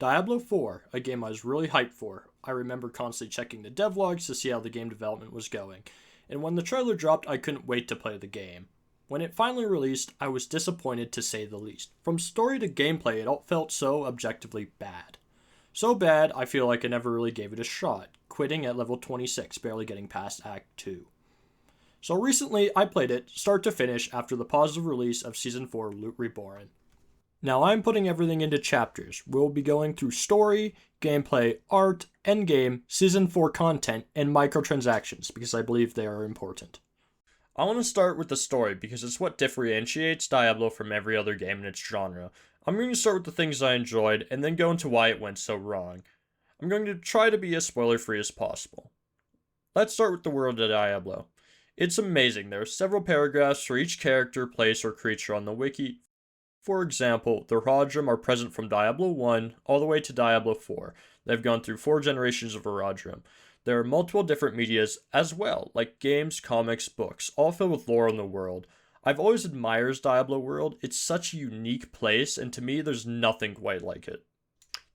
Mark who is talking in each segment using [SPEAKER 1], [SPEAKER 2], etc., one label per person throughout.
[SPEAKER 1] Diablo 4, a game I was really hyped for. I remember constantly checking the devlogs to see how the game development was going, and when the trailer dropped, I couldn't wait to play the game. When it finally released, I was disappointed to say the least. From story to gameplay, it all felt so objectively bad. So bad, I feel like I never really gave it a shot, quitting at level 26, barely getting past Act 2. So recently, I played it, start to finish, after the positive release of Season 4 Loot Reborn. Now I'm putting everything into chapters. We'll be going through story, gameplay, art, endgame, Season 4 content, and microtransactions, because I believe they are important. I want to start with the story, because it's what differentiates Diablo from every other game in its genre. I'm going to start with the things I enjoyed, and then go into why it went so wrong. I'm going to try to be as spoiler-free as possible. Let's start with the world of Diablo. It's amazing. There are several paragraphs for each character, place, or creature on the wiki. For example, the Haradrim are present from Diablo 1 all the way to Diablo 4. They've gone through 4 generations of Haradrim. There are multiple different medias as well, like games, comics, books, all filled with lore in the world. I've always admired Diablo world. It's such a unique place, and to me, there's nothing quite like it.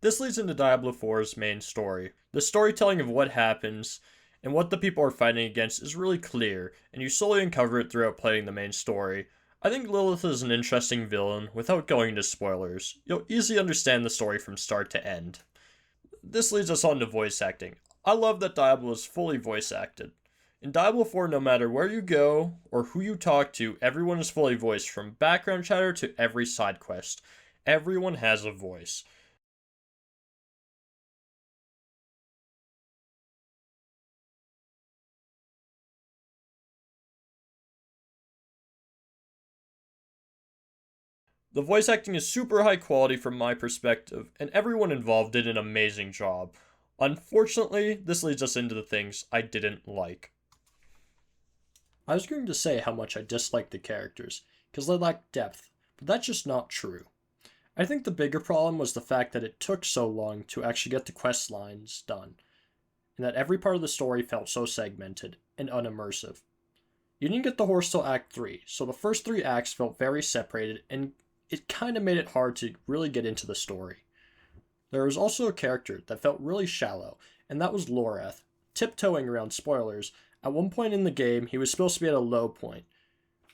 [SPEAKER 1] This leads into Diablo 4's main story. The storytelling of what happens and what the people are fighting against is really clear, and you slowly uncover it throughout playing the main story. I think Lilith is an interesting villain. Without going into spoilers, you'll easily understand the story from start to end. This leads us on to voice acting. I love that Diablo is fully voice acted. In Diablo 4, no matter where you go or who you talk to, everyone is fully voiced, from background chatter to every side quest. Everyone has a voice. The voice acting is super high quality from my perspective, and everyone involved did an amazing job. Unfortunately, this leads us into the things I didn't like. I was going to say how much I disliked the characters, because they lacked depth, but that's just not true. I think the bigger problem was the fact that it took so long to actually get the quest lines done, and that every part of the story felt so segmented and unimmersive. You didn't get the horse till Act 3, so the first 3 acts felt very separated, and it kind of made it hard to really get into the story. There was also a character that felt really shallow, and that was Loreth. Tiptoeing around spoilers, at one point in the game, he was supposed to be at a low point,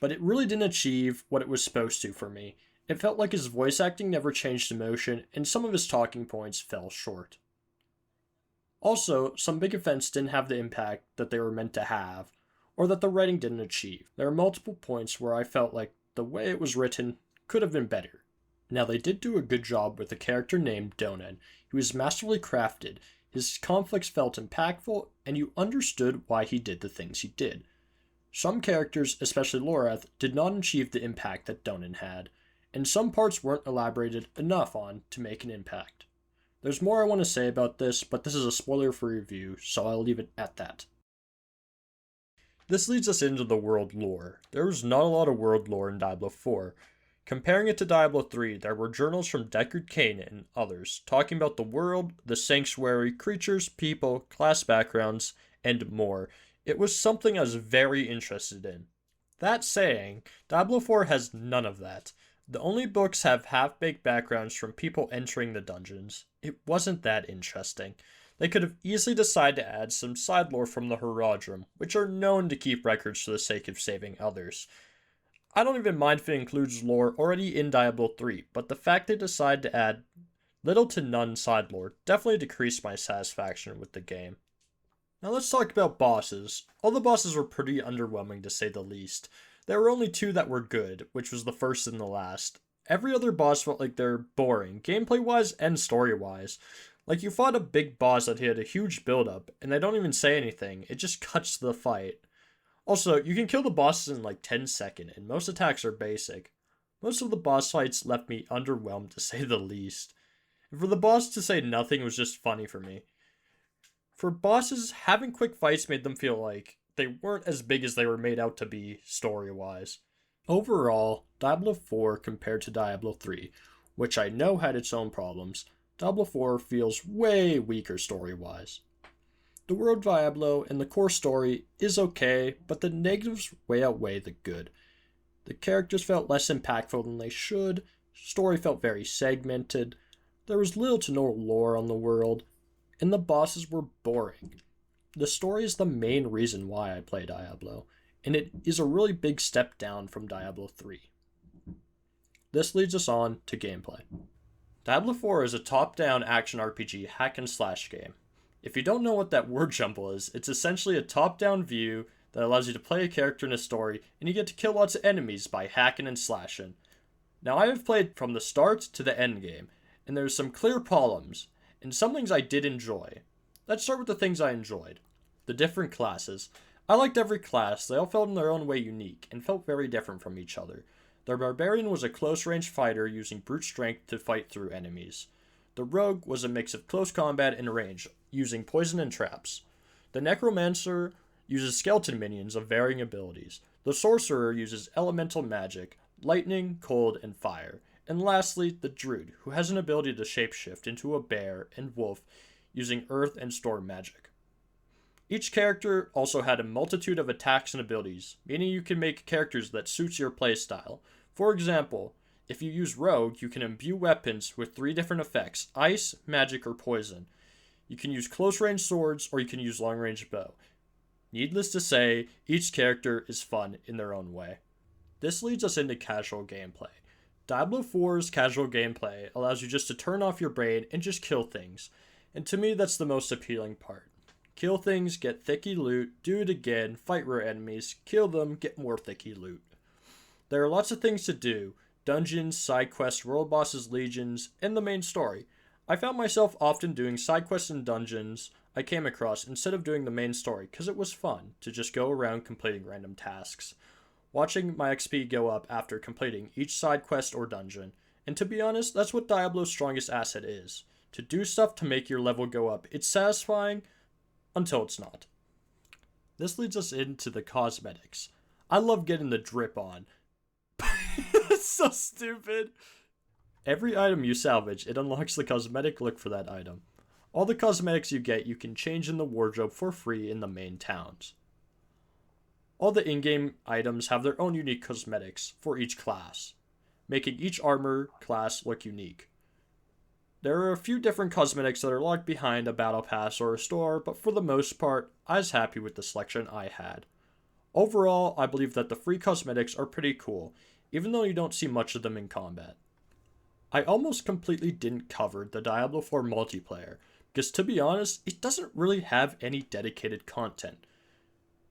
[SPEAKER 1] but it really didn't achieve what it was supposed to for me. It felt like his voice acting never changed emotion, and some of his talking points fell short. Also, some big events didn't have the impact that they were meant to have, or that the writing didn't achieve. There are multiple points where I felt like the way it was written could have been better. Now, they did do a good job with a character named Donan. He was masterfully crafted, his conflicts felt impactful, and you understood why he did the things he did. Some characters, especially Loreth, did not achieve the impact that Donan had, and some parts weren't elaborated enough on to make an impact. There's more I want to say about this, but this is a spoiler-free review, so I'll leave it at that. This leads us into the world lore. There was not a lot of world lore in Diablo 4. Comparing it to Diablo 3, there were journals from Deckard Cain and others talking about the world, the sanctuary, creatures, people, class backgrounds, and more. It was something I was very interested in. That saying, Diablo 4 has none of that. The only books have half-baked backgrounds from people entering the dungeons. It wasn't that interesting. They could have easily decided to add some side lore from the Haradrim, which are known to keep records for the sake of saving others. I don't even mind if it includes lore already in Diablo 3, but the fact they decided to add little to none side lore definitely decreased my satisfaction with the game. Now let's talk about bosses. All the bosses were pretty underwhelming to say the least. There were only 2 that were good, which was the first and the last. Every other boss felt like they're boring, gameplay-wise and story-wise. Like, you fought a big boss that had a huge build-up, and they don't even say anything, it just cuts to the fight. Also, you can kill the bosses in like 10 seconds, and most attacks are basic. Most of the boss fights left me underwhelmed to say the least. And for the boss to say nothing was just funny for me. For bosses, having quick fights made them feel like they weren't as big as they were made out to be story-wise. Overall, Diablo 4 compared to Diablo 3, which I know had its own problems, Diablo 4 feels way weaker story-wise. The world Diablo and the core story is okay, but the negatives way outweigh the good. The characters felt less impactful than they should, story felt very segmented, There was little to no lore on the world, and the bosses were boring. The story is the main reason why I play Diablo, and it is a really big step down from Diablo 3. This leads us on to gameplay. Diablo 4 is a top-down action RPG hack and slash game. If you don't know what that word jumble is, it's essentially a top-down view that allows you to play a character in a story, and you get to kill lots of enemies by hacking and slashing. Now, I have played from the start to the end game, and there's some clear problems, and some things I did enjoy. Let's start with the things I enjoyed. The different classes. I liked every class, they all felt in their own way unique, and felt very different from each other. The Barbarian was a close-range fighter using brute strength to fight through enemies. The Rogue was a mix of close combat and range, using poison and traps. The Necromancer uses skeleton minions of varying abilities. The Sorcerer uses elemental magic, lightning, cold, and fire. And lastly, the Druid, who has an ability to shapeshift into a bear and wolf using earth and storm magic. Each character also had a multitude of attacks and abilities, meaning you can make characters that suits your playstyle. For example, if you use Rogue, you can imbue weapons with 3 different effects: ice, magic, or poison. You can use close-range swords, or you can use long-range bow. Needless to say, each character is fun in their own way. This leads us into casual gameplay. Diablo 4's casual gameplay allows you just to turn off your brain and just kill things, and to me that's the most appealing part. Kill things, get thicky loot, do it again, fight rare enemies, kill them, get more thicky loot. There are lots of things to do: dungeons, side quests, world bosses, legions, and the main story. I found myself often doing side quests and dungeons I came across instead of doing the main story because it was fun to just go around completing random tasks, watching my XP go up after completing each side quest or dungeon. And to be honest, that's what Diablo's strongest asset is: to do stuff to make your level go up. It's satisfying until it's not. This leads us into the cosmetics. I love getting the drip on. It's so stupid. Every item you salvage, it unlocks the cosmetic look for that item. All the cosmetics you get, you can change in the wardrobe for free in the main towns. All the in-game items have their own unique cosmetics for each class, making each armor class look unique. There are a few different cosmetics that are locked behind a battle pass or a store, but for the most part, I was happy with the selection I had. Overall, I believe that the free cosmetics are pretty cool, even though you don't see much of them in combat. I almost completely didn't cover the Diablo 4 multiplayer, because to be honest, it doesn't really have any dedicated content.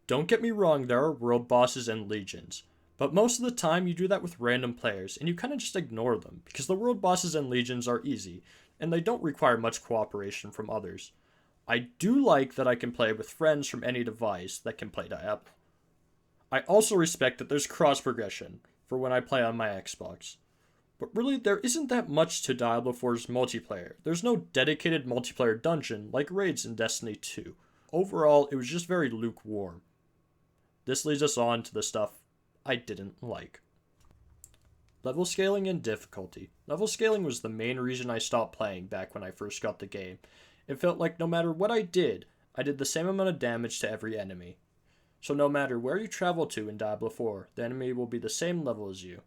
[SPEAKER 1] Don't get me wrong, there are world bosses and legions, but most of the time you do that with random players, and you kind of just ignore them, because the world bosses and legions are easy, and they don't require much cooperation from others. I do like that I can play with friends from any device that can play Diablo. I also respect that there's cross progression for when I play on my Xbox. But really, there isn't that much to Diablo 4's multiplayer. There's no dedicated multiplayer dungeon like raids in Destiny 2. Overall, it was just very lukewarm. This leads us on to the stuff I didn't like. Level scaling and difficulty. Level scaling was the main reason I stopped playing back when I first got the game. It felt like no matter what I did the same amount of damage to every enemy. So no matter where you travel to in Diablo 4, the enemy will be the same level as you.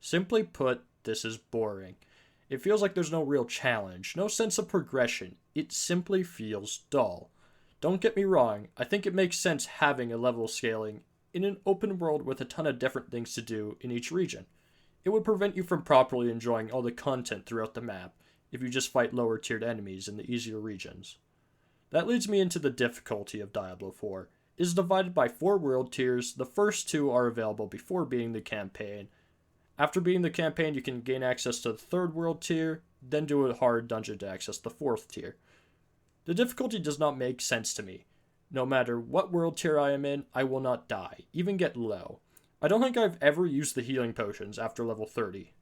[SPEAKER 1] Simply put, this is boring. It feels like there's no real challenge, no sense of progression. It simply feels dull. Don't get me wrong, I think it makes sense having a level scaling in an open world with a ton of different things to do in each region. It would prevent you from properly enjoying all the content throughout the map if you just fight lower tiered enemies in the easier regions. That leads me into the difficulty of Diablo 4. It is divided by 4 world tiers. The first 2 are available before beating the campaign. After beating the campaign, you can gain access to the 3rd world tier, then do a hard dungeon to access the 4th tier. The difficulty does not make sense to me. No matter what world tier I am in, I will not die, even get low. I don't think I've ever used the healing potions after level 30.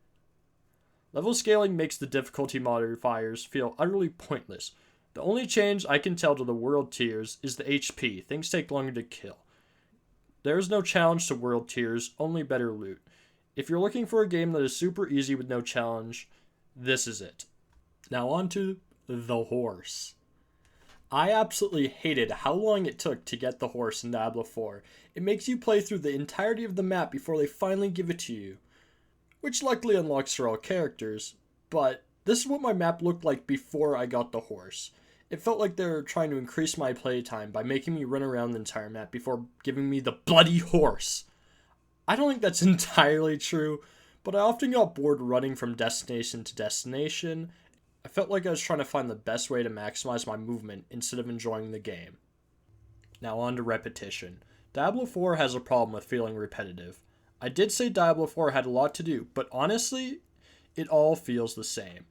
[SPEAKER 1] Level scaling makes the difficulty modifiers feel utterly pointless. The only change I can tell to the world tiers is the HP. Things take longer to kill. There is no challenge to world tiers, only better loot. If you're looking for a game that is super easy with no challenge, this is it. Now on to the horse. I absolutely hated how long it took to get the horse in Diablo 4. It makes you play through the entirety of the map before they finally give it to you, which luckily unlocks for all characters, but This is what my map looked like before I got the horse. It felt like they were trying to increase my playtime by making me run around the entire map before giving me the bloody horse. I don't think that's entirely true, but I often got bored running from destination to destination. I felt like I was trying to find the best way to maximize my movement instead of enjoying the game. Now on to repetition. Diablo 4 has a problem with feeling repetitive. I did say Diablo 4 had a lot to do, but honestly, it all feels the same.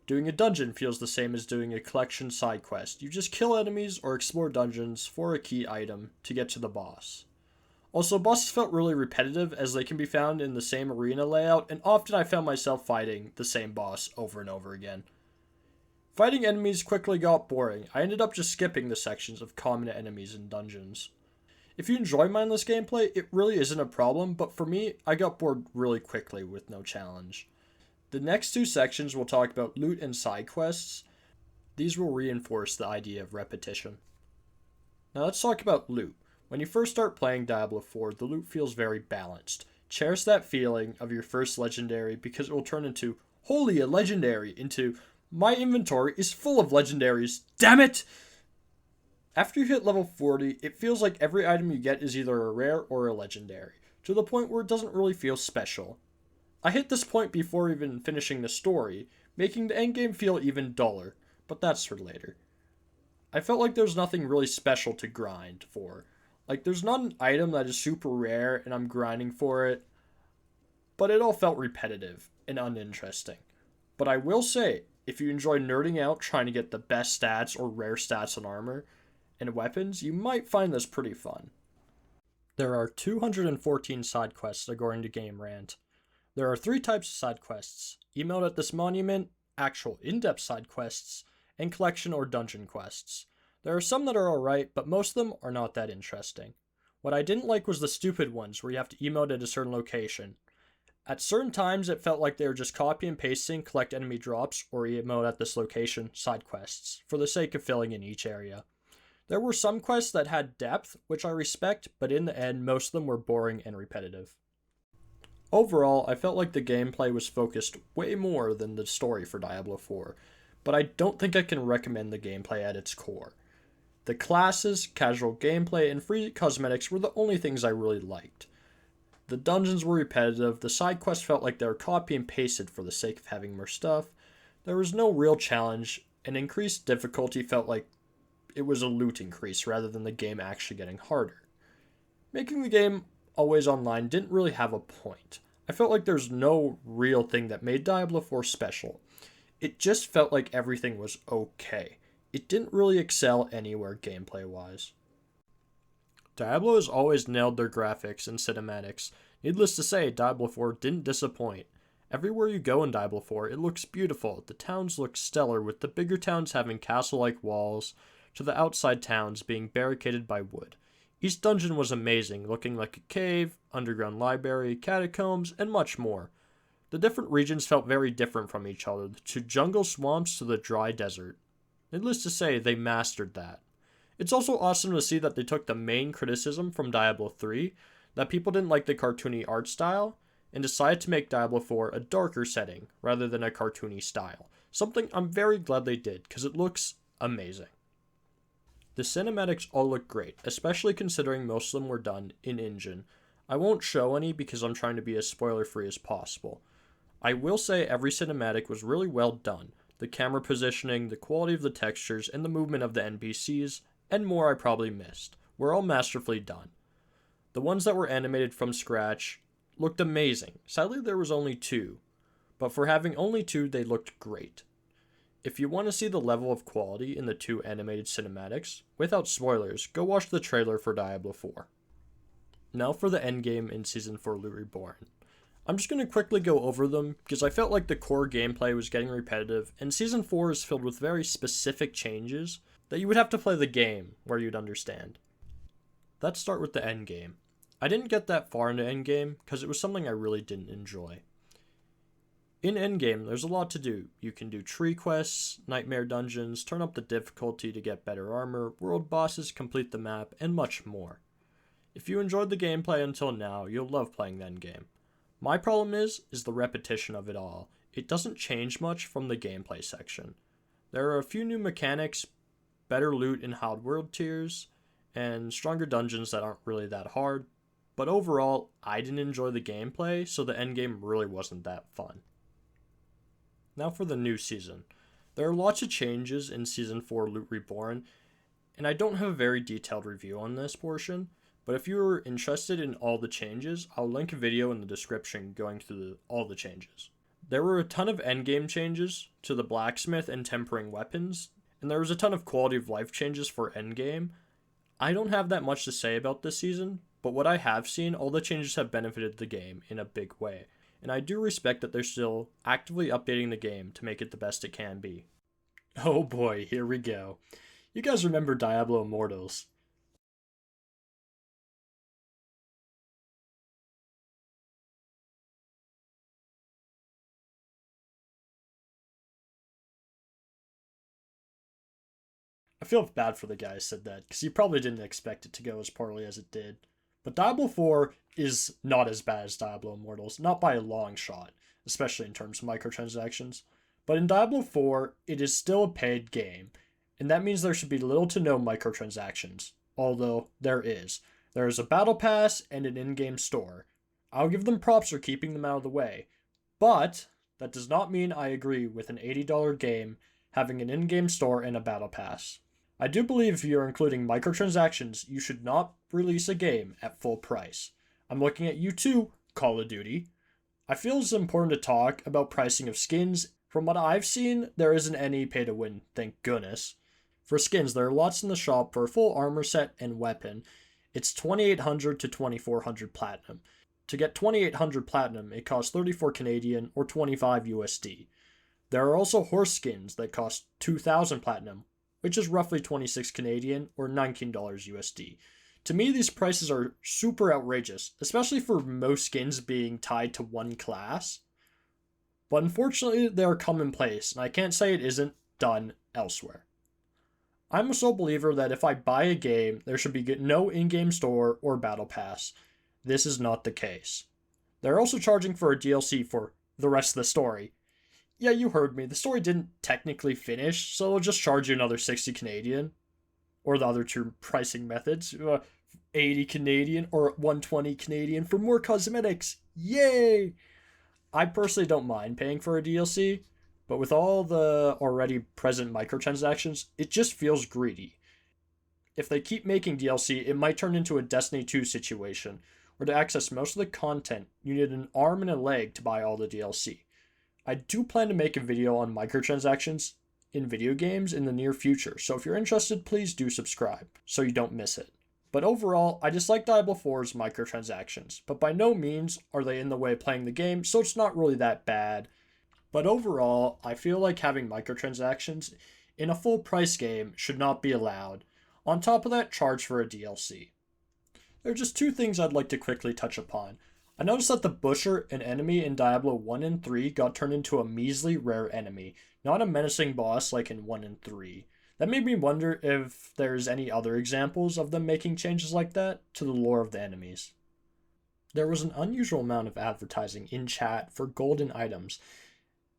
[SPEAKER 1] Doing a dungeon feels the same as doing a collection side quest. You just kill enemies or explore dungeons for a key item to get to the boss. Also, bosses felt really repetitive as they can be found in the same arena layout, and often I found myself fighting the same boss over and over again. Fighting enemies quickly got boring. I ended up just skipping the sections of common enemies and dungeons. If you enjoy mindless gameplay, it really isn't a problem, but for me, I got bored really quickly with no challenge. The next two sections will talk about loot and side quests. These will reinforce the idea of repetition. Now let's talk about loot. When you first start playing Diablo 4, the loot feels very balanced. Cherish that feeling of your first legendary because it will turn into, holy, a legendary, into, my inventory is full of legendaries, damn it! After you hit level 40, it feels like every item you get is either a rare or a legendary, to the point where it doesn't really feel special. I hit this point before even finishing the story, making the endgame feel even duller, but that's for later. I felt like there's nothing really special to grind for. Like, there's not an item that is super rare and I'm grinding for it, but it all felt repetitive and uninteresting. But I will say, if you enjoy nerding out trying to get the best stats or rare stats on armor and weapons, you might find this pretty fun. There are 214 side quests according to Game Rant. There are 3 types of side quests: emailed at this monument, actual in-depth side quests, and collection or dungeon quests. There are some that are alright, but most of them are not that interesting. What I didn't like was the stupid ones where you have to emote at a certain location. At certain times it felt like they were just copy and pasting collect enemy drops or emote at this location side quests, for the sake of filling in each area. There were some quests that had depth, which I respect, but in the end most of them were boring and repetitive. Overall, I felt like the gameplay was focused way more than the story for Diablo 4, but I don't think I can recommend the gameplay at its core. The classes, casual gameplay, and free cosmetics were the only things I really liked. The dungeons were repetitive, the side quests felt like they were copy and pasted for the sake of having more stuff, there was no real challenge, and increased difficulty felt like it was a loot increase rather than the game actually getting harder. Making the game always online didn't really have a point. I felt like there's no real thing that made Diablo 4 special. It just felt like everything was okay. It didn't really excel anywhere gameplay-wise. Diablo has always nailed their graphics and cinematics. Needless to say, Diablo 4 didn't disappoint. Everywhere you go in Diablo 4, it looks beautiful. The towns look stellar, with the bigger towns having castle-like walls, to the outside towns being barricaded by wood. Each dungeon was amazing, looking like a cave, underground library, catacombs, and much more. The different regions felt very different from each other, to jungle swamps to the dry desert. Needless to say, they mastered that. It's also awesome to see that they took the main criticism from Diablo 3, that people didn't like the cartoony art style, and decided to make Diablo 4 a darker setting, rather than a cartoony style. Something I'm very glad they did, because it looks amazing. The cinematics all look great, especially considering most of them were done in-engine. I won't show any because I'm trying to be as spoiler-free as possible. I will say every cinematic was really well done. The camera positioning, the quality of the textures, and the movement of the NPCs, and more I probably missed, were all masterfully done. The ones that were animated from scratch looked amazing. Sadly, there was only 2, but for having only 2, they looked great. If you want to see the level of quality in the 2 animated cinematics, without spoilers, go watch the trailer for Diablo 4. Now for the endgame in Season 4 Loot Reborn. I'm just going to quickly go over them, because I felt like the core gameplay was getting repetitive, and Season 4 is filled with very specific changes that you would have to play the game where you'd understand. Let's start with the endgame. I didn't get that far into endgame, because it was something I really didn't enjoy. In endgame, there's a lot to do. You can do tree quests, nightmare dungeons, turn up the difficulty to get better armor, world bosses, complete the map, and much more. If you enjoyed the gameplay until now, you'll love playing the endgame. My problem is the repetition of it all. it doesn't change much from the gameplay section. There are a few new mechanics, better loot in hard world tiers, and stronger dungeons that aren't really that hard, but overall, I didn't enjoy the gameplay, so the endgame really wasn't that fun. Now for the new season. There are lots of changes in Season 4 Loot Reborn, and I don't have a very detailed review on this portion, but if you're interested in all the changes, I'll link a video in the description going through all the changes. There were a ton of endgame changes to the blacksmith and tempering weapons, and there was a ton of quality of life changes for endgame. I don't have that much to say about this season, but what I have seen, all the changes have benefited the game in a big way, and I do respect that they're still actively updating the game to make it the best it can be. Oh boy, here we go. You guys remember Diablo Immortals? I feel bad for the guy who said that, because he probably didn't expect it to go as poorly as it did. But Diablo 4 is not as bad as Diablo Immortals, not by a long shot, especially in terms of microtransactions. But in Diablo 4, it is still a paid game, and that means there should be little to no microtransactions, although there is. There is a battle pass and an in-game store. I'll give them props for keeping them out of the way, but that does not mean I agree with an $80 game having an in-game store and a battle pass. I do believe if you're including microtransactions, you should not release a game at full price. I'm looking at you too, Call of Duty. I feel it's important to talk about pricing of skins. From what I've seen, there isn't any pay to win, thank goodness. For skins, there are lots in the shop for a full armor set and weapon. It's 2,800 to 2,400 platinum. To get 2,800 platinum, it costs 34 Canadian or 25 USD. There are also horse skins that cost 2,000 platinum, which is roughly 26 Canadian or $19 USD. To me, these prices are super outrageous, especially for most skins being tied to one class. But unfortunately, they are commonplace, and I can't say it isn't done elsewhere. I'm a sole believer that if I buy a game, there should be no in-game store or battle pass. This is not the case. They're also charging for a DLC for the rest of the story. Yeah, you heard me. The story didn't technically finish, so they'll just charge you another 60 Canadian. Or the other two pricing methods. 80 Canadian or 120 Canadian for more cosmetics. Yay! I personally don't mind paying for a DLC, but with all the already present microtransactions, it just feels greedy. If they keep making DLC, it might turn into a Destiny 2 situation, where to access most of the content, you need an arm and a leg to buy all the DLC. I do plan to make a video on microtransactions in video games in the near future, so if you're interested, please do subscribe so you don't miss it. But overall, I dislike Diablo 4's microtransactions, but by no means are they in the way of playing the game, so it's not really that bad. But overall, I feel like having microtransactions in a full price game should not be allowed. On top of that, charge for a DLC. There are just two things I'd like to quickly touch upon. I noticed that the Busher, an enemy in Diablo 1 and 3, got turned into a measly rare enemy, not a menacing boss like in 1 and 3. That made me wonder if there's any other examples of them making changes like that to the lore of the enemies. There was an unusual amount of advertising in chat for golden items.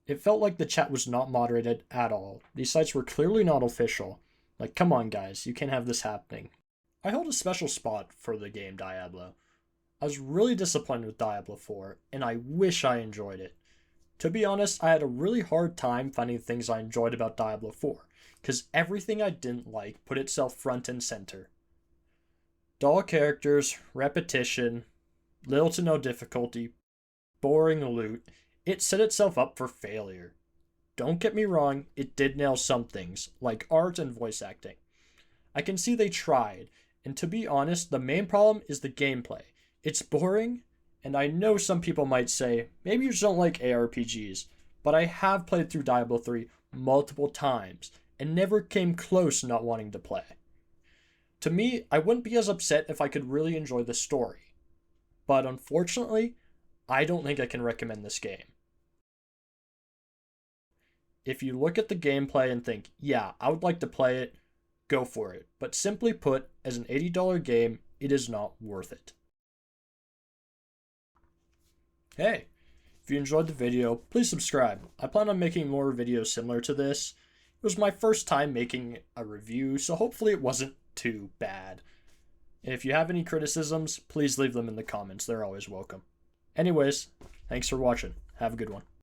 [SPEAKER 1] It felt like the chat was not moderated at all. These sites were clearly not official. Like, come on guys, you can't have this happening. I hold a special spot for the game Diablo. I was really disappointed with Diablo 4, and I wish I enjoyed it. To be honest, I had a really hard time finding things I enjoyed about Diablo 4, because everything I didn't like put itself front and center. Dull characters, repetition, little to no difficulty, boring loot, it set itself up for failure. Don't get me wrong, it did nail some things, like art and voice acting. I can see they tried, and to be honest, the main problem is the gameplay. It's boring, and I know some people might say, maybe you just don't like ARPGs, but I have played through Diablo 3 multiple times, and never came close not wanting to play. To me, I wouldn't be as upset if I could really enjoy the story. But unfortunately, I don't think I can recommend this game. If you look at the gameplay and think, yeah, I would like to play it, go for it. But simply put, as an $80 game, it is not worth it. Hey, If you enjoyed the video, please subscribe. I plan on making more videos similar to this. It was my first time making a review, so hopefully it wasn't too bad. And if you have any criticisms, please leave them in the comments. They're always welcome. Anyways, thanks for watching. Have a good one.